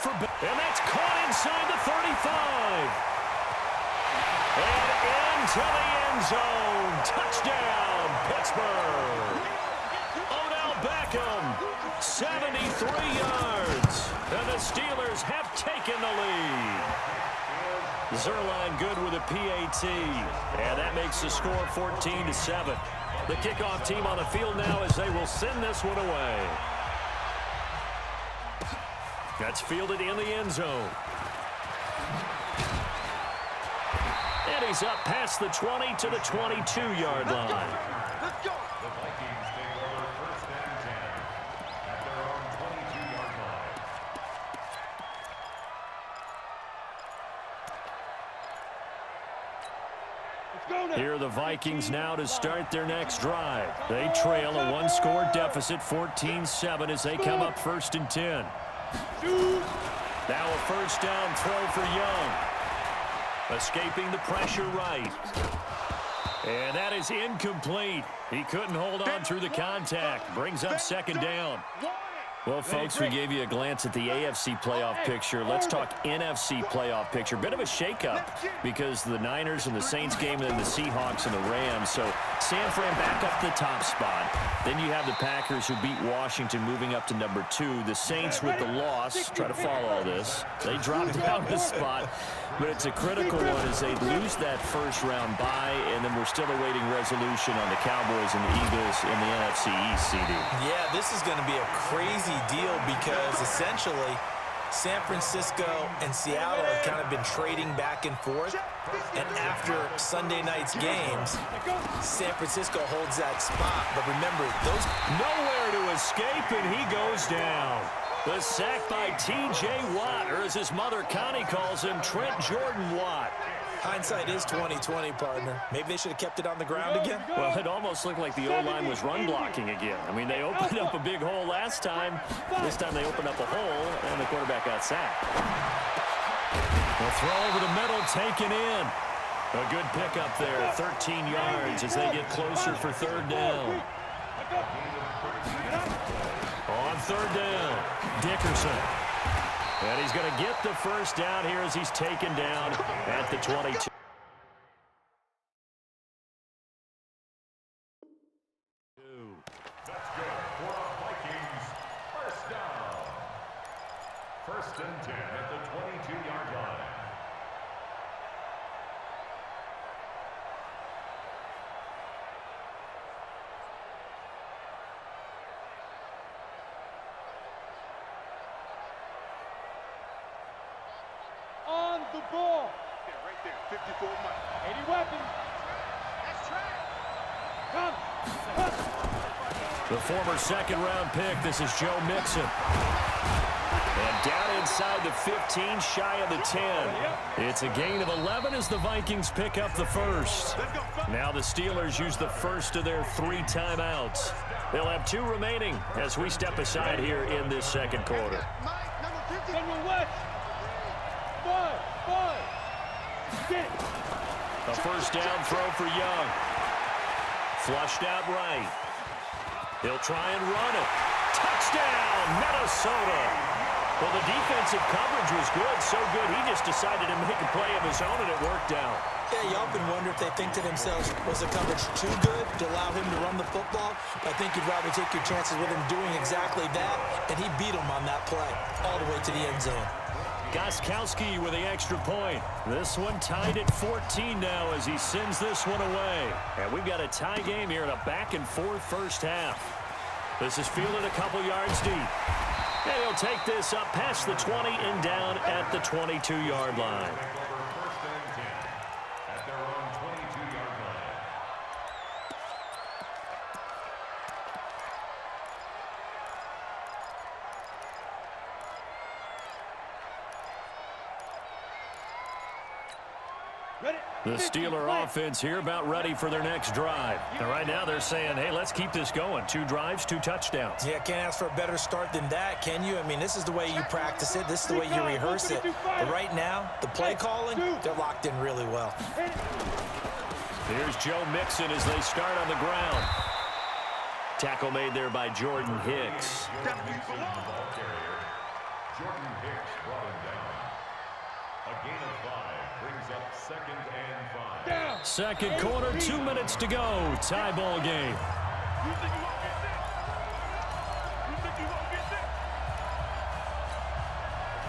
And that's caught inside the 35. And into the end zone. Touchdown, Pittsburgh. Odell Beckham, 73 yards. And the Steelers have taken the lead. Zerline good with a PAT. And that makes the score 14-7. The kickoff team on the field now as they will send this one away. That's fielded in the end zone. And he's up past the 20 to the 22-yard line. Let's go. The Vikings take over first and 10 at their own 22-yard line. Here are the Vikings now to start their next drive. They trail a one-score deficit, 14-7, as they come up first and 10. Now a first down throw for Young. Escaping the pressure right. And that is incomplete. He couldn't hold on through the contact. Brings up second down. Well, folks, we gave you a glance at the AFC playoff picture. Let's talk NFC playoff picture. Bit of a shakeup because the Niners and the Saints game and then the Seahawks and the Rams. So San Fran back up the top spot. Then you have the Packers who beat Washington moving up to number 2. The Saints with the loss. Try to follow all this. They drop down the spot. But it's a critical one as they lose that first round bye, and then we're still awaiting resolution on the Cowboys and the Eagles in the NFC East, CD. Yeah, this is going to be a crazy deal because essentially San Francisco and Seattle have kind of been trading back and forth. And after Sunday night's games, San Francisco holds that spot. But remember, those nowhere to escape, and he goes down. The sack by T.J. Watt, or as his mother Connie calls him, Trent Jordan Watt. Hindsight is 20/20, partner. Maybe they should have kept it on the ground again. Well, it almost looked like the O-line was run blocking again. I mean, they opened up a big hole last time. This time they opened up a hole, and the quarterback got sacked. The throw over the middle taken in. A good pickup there, 13 yards as they get closer for third down. On third down, Dickerson. And he's going to get the first down here as he's taken down at the 22. Let's go for the Vikings. First down. First and 10 at the 22-yard line. On the ball. Yeah, right there. 54 miles. 80 weapons. That's track. Come. The former second-round pick, this is Joe Mixon. And down inside the 15, shy of the 10. It's a gain of 11 as the Vikings pick up the first. Now the Steelers use the first of their 3 timeouts. They'll have 2 remaining as we step aside here in this second quarter. A first down throw for Young. Flushed out right. He'll try and run it. Touchdown, Minnesota. Well, the defensive coverage was good, so good he just decided to make a play of his own, and it worked out. Yeah, you often wonder if they think to themselves, was the coverage too good to allow him to run the football? I think you'd rather take your chances with him doing exactly that, and he beat him on that play all the way to the end zone. Gostkowski with the extra point. This one tied at 14 now as he sends this one away. And we've got a tie game here in a back-and-forth first half. This is fielded a couple yards deep. And he'll take this up past the 20 and down at the 22-yard line. First and 10 at their own 22-yard line. The Steeler offense here about ready for their next drive. And right now they're saying, hey, let's keep this going. 2 drives, 2 touchdowns. Yeah, can't ask for a better start than that, can you? I mean, this is the way you practice it. This is the way you rehearse it. But right now, the play calling, they're locked in really well. Here's Joe Mixon as they start on the ground. Tackle made there by Jordan Hicks. Jordan Hicks brought him down. A gain of 5 brings up 2nd and 5. Down. Second quarter, 2 minutes to go. Tie ball game. You think you won't get this? You think you won't get this?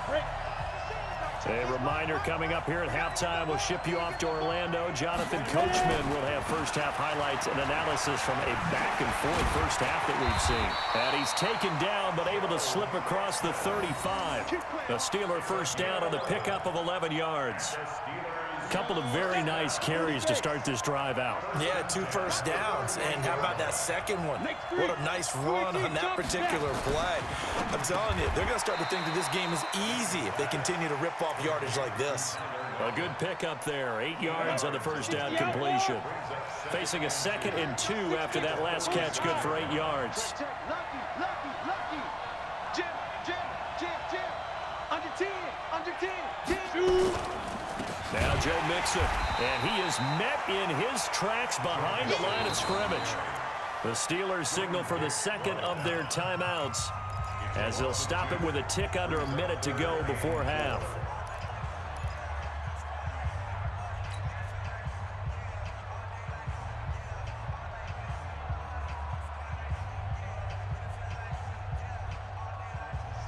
Break. A reminder coming up here at halftime. We'll ship you off to Orlando. Jonathan Coachman will have first half highlights and analysis from a back-and-forth first half that we've seen. And he's taken down but able to slip across the 35. The Steeler first down on the pickup of 11 yards. Couple of very nice carries to start this drive out. Yeah, 2 first downs. And how about that second one? What a nice run on that particular play. I'm telling you, they're going to start to think that this game is easy if they continue to rip off yardage like this. A good pickup there. 8 yards on the first down completion. Facing a 2nd and 2 after that last catch, good for 8 yards. Lucky. Jim. Under 10. Jim. Now Joe Mixon, and he is met in his tracks behind the line of scrimmage. The Steelers signal for the second of their timeouts as they'll stop it with a tick under a minute to go before half.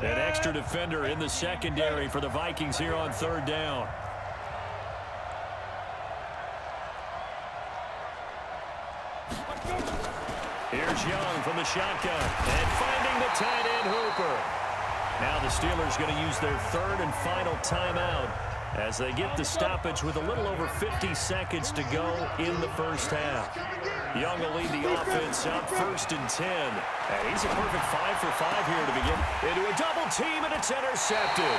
An extra defender in the secondary for the Vikings here on third down. Here's Young from the shotgun and finding the tight end Hooper. Now the Steelers going to use their third and final timeout as they get the stoppage with a little over 50 seconds to go in the first half. Young will lead the offense out 1st and 10. And he's a perfect 5 for 5 here to begin. Into a double team, and it's intercepted.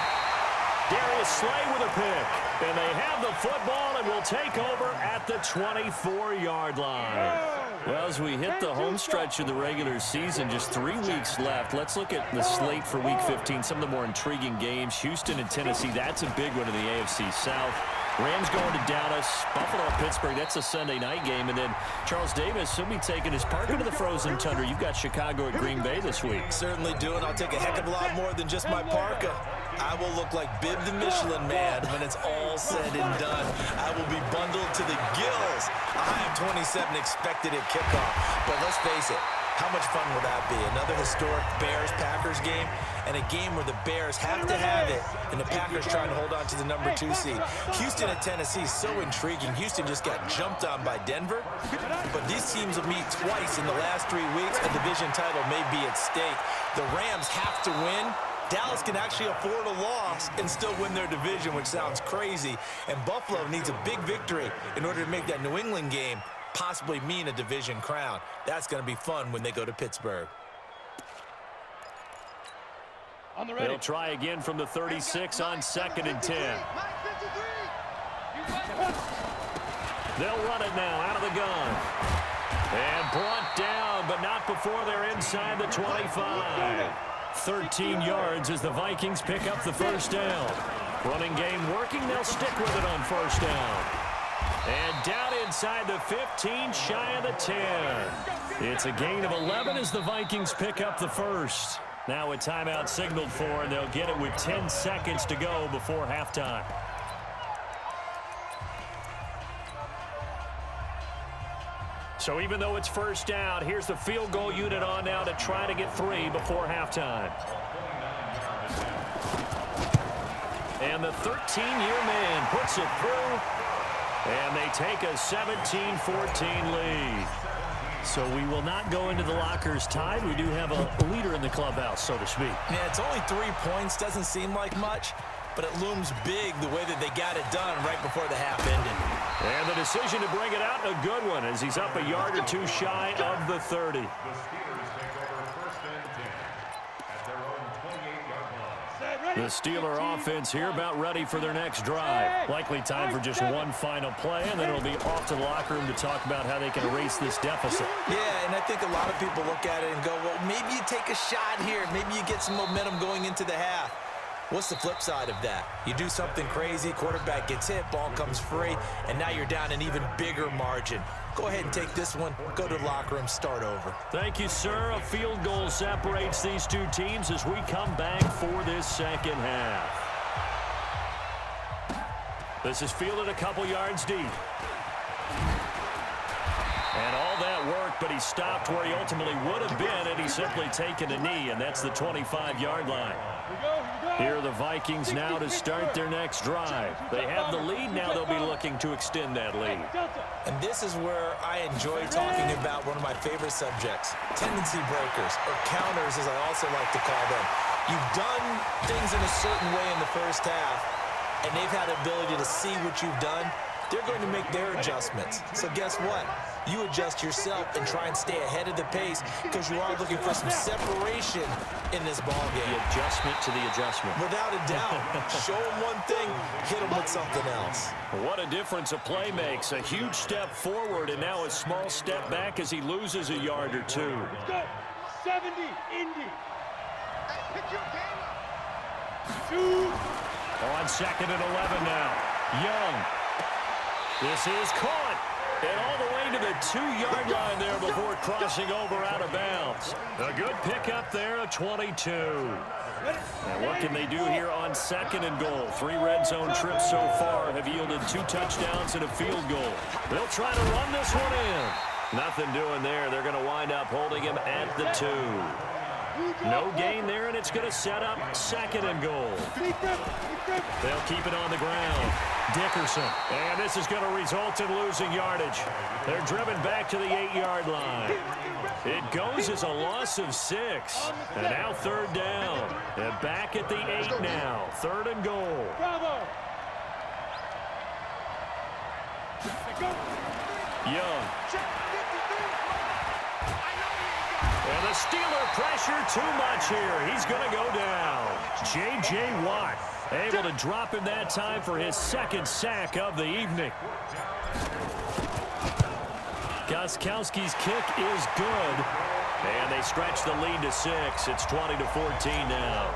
Darius Slay with a pick. And they have the football and will take over at the 24-yard line. Well, as we hit the home stretch of the regular season, just 3 weeks left. Let's look at the slate for Week 15, some of the more intriguing games. Houston and Tennessee, that's a big one in the AFC South. Rams going to Dallas, Buffalo, Pittsburgh, that's a Sunday night game. And then Charles Davis, he'll be taking his Parker to the frozen tundra. You've got Chicago at Green Bay this week. Certainly do, and I'll take a heck of a lot more than just my parka. I will look like Bib the Michelin Man when it's all said and done. I will be bundled to the gills. I am 27 expected at kickoff. But let's face it, how much fun will that be? Another historic Bears-Packers game, and a game where the Bears have to have it, and the Packers trying to hold on to the number 2 seed. Houston and Tennessee, so intriguing. Houston just got jumped on by Denver, but these teams will meet twice in the last 3 weeks. A division title may be at stake. The Rams have to win. Dallas can actually afford a loss and still win their division, which sounds crazy. And Buffalo needs a big victory in order to make that New England game possibly mean a division crown. That's going to be fun when they go to Pittsburgh. They'll try again from the 36 on 2nd and 10. They'll run it now out of the gun. And brought down, but not before they're inside the 25. 13 yards as the Vikings pick up the first down. Running game working, they'll stick with it on first down. And down inside the 15, shy of the 10. It's a gain of 11 as the Vikings pick up the first. Now a timeout signaled for, and they'll get it with 10 seconds to go before halftime. So even though it's first down, here's the field goal unit on now to try to get 3 before halftime. And the 13-year man puts it through, and they take a 17-14 lead. So we will not go into the lockers tied. We do have a leader in the clubhouse, so to speak. Yeah, it's only 3 points. Doesn't seem like much, but it looms big the way that they got it done right before the half ended. And the decision to bring it out, a good one, as he's up a yard or 2 shy of the 30. The Steelers take over 1st and 10 at their own 28-yard line. The Steeler offense here about ready for their next drive. Likely time for just one final play, and then it'll be off to the locker room to talk about how they can erase this deficit. Yeah, and I think a lot of people look at it and go, well, maybe you take a shot here. Maybe you get some momentum going into the half. What's the flip side of that? You do something crazy, quarterback gets hit, ball comes free, and now you're down an even bigger margin. Go ahead and take this one, go to the locker room, start over. Thank you, sir. A field goal separates these two teams as we come back for this second half. This is fielded a couple yards deep. And all that work, but he stopped where he ultimately would have been, and he's simply taken a knee, and that's the 25-yard line. Here are the Vikings now to start their next drive. They have the lead now. They'll be looking to extend that lead. And this is where I enjoy talking about one of my favorite subjects, tendency breakers, or counters as I also like to call them. You've done things in a certain way in the first half, and they've had the ability to see what you've done. They're going to make their adjustments. So guess what? You adjust yourself and try and stay ahead of the pace because you are looking for some separation in this ball game. The adjustment to the adjustment. Without a doubt. Show them one thing, hit them with something else. What a difference a play makes. A huge step forward and now a small step back as he loses a yard or two. Let's go. 70, Indy. Pick your game up. 2. On second and 11 now. Young. This is caught. And all the way to the 2-yard line there before crossing over out of bounds. A good pickup there, a 22. And what can they do here on second and goal? 3 red zone trips so far have yielded 2 touchdowns and a field goal. They'll try to run this one in. Nothing doing there. They're going to wind up holding him at the 2. No gain there, and it's going to set up second and goal. They'll keep it on the ground. Dickerson. And this is going to result in losing yardage. They're driven back to the 8-yard line. It goes as a loss of 6. And now third down. And back at the 8 now. Third and goal. Young. And the Steeler pressure too much here. He's going to go down. J.J. Watt able to drop him that time for his second sack of the evening. Gostkowski's kick is good. And they stretch the lead to 6. It's 20-14 now.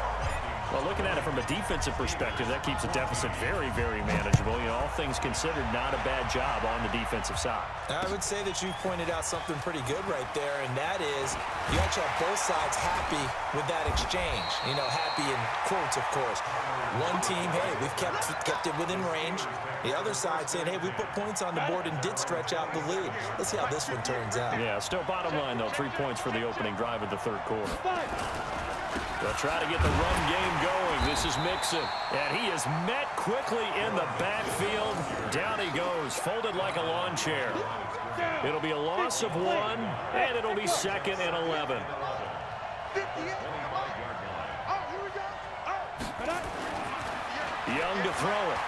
Well, looking at it from a defensive perspective, that keeps the deficit very, very manageable. You know, all things considered, not a bad job on the defensive side. I would say that you pointed out something pretty good right there, and that is you actually have both sides happy with that exchange. You know, happy in quotes, of course. One team, hey, we've kept it within range. The other side saying, hey, we put points on the board and did stretch out the lead. Let's see how this one turns out. Yeah, still bottom line, though, 3 points for the opening drive of the third quarter. They'll try to get the run game going. This is Mixon. And he is met quickly in the backfield. Down he goes, folded like a lawn chair. It'll be a loss of 1, and it'll be second and 11. Young to throw it.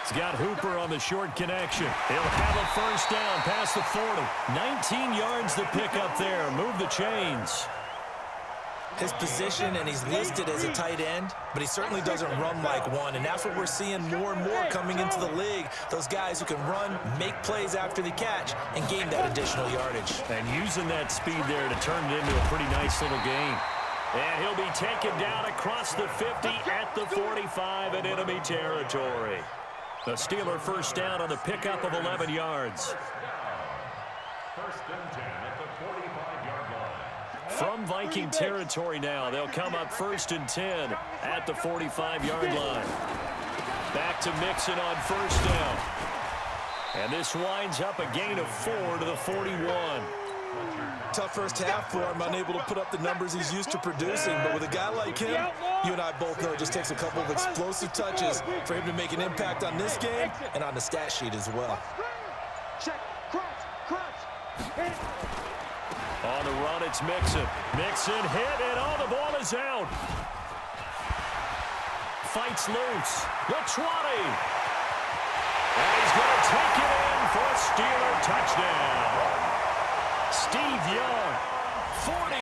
He's got Hooper on the short connection. He'll have a first down past the 40. 19 yards to pick up there. Move the chains. His position, and he's listed as a tight end, but he certainly doesn't run like one, and that's what we're seeing more and more coming into the league. Those guys who can run, make plays after the catch, and gain that additional yardage. And using that speed there to turn it into a pretty nice little game. And he'll be taken down across the 50 at the 45 in enemy territory. The Steeler first down on the pickup of 11 yards. First and 10 at the 45-yard line. From Viking territory now, they'll come up first and 10 at the 45-yard line. Back to Mixon on first down. And this winds up a gain of 4 to the 41. Tough first half for him, unable to put up the numbers he's used to producing. But with a guy like him, you and I both know it just takes a couple of explosive touches for him to make an impact on this game and on the stat sheet as well. On the run, it's Mixon. Mixon hit, and the ball is out. Fights loose. The 20. And he's going to take it in for a Steeler touchdown. Steve Young, 40.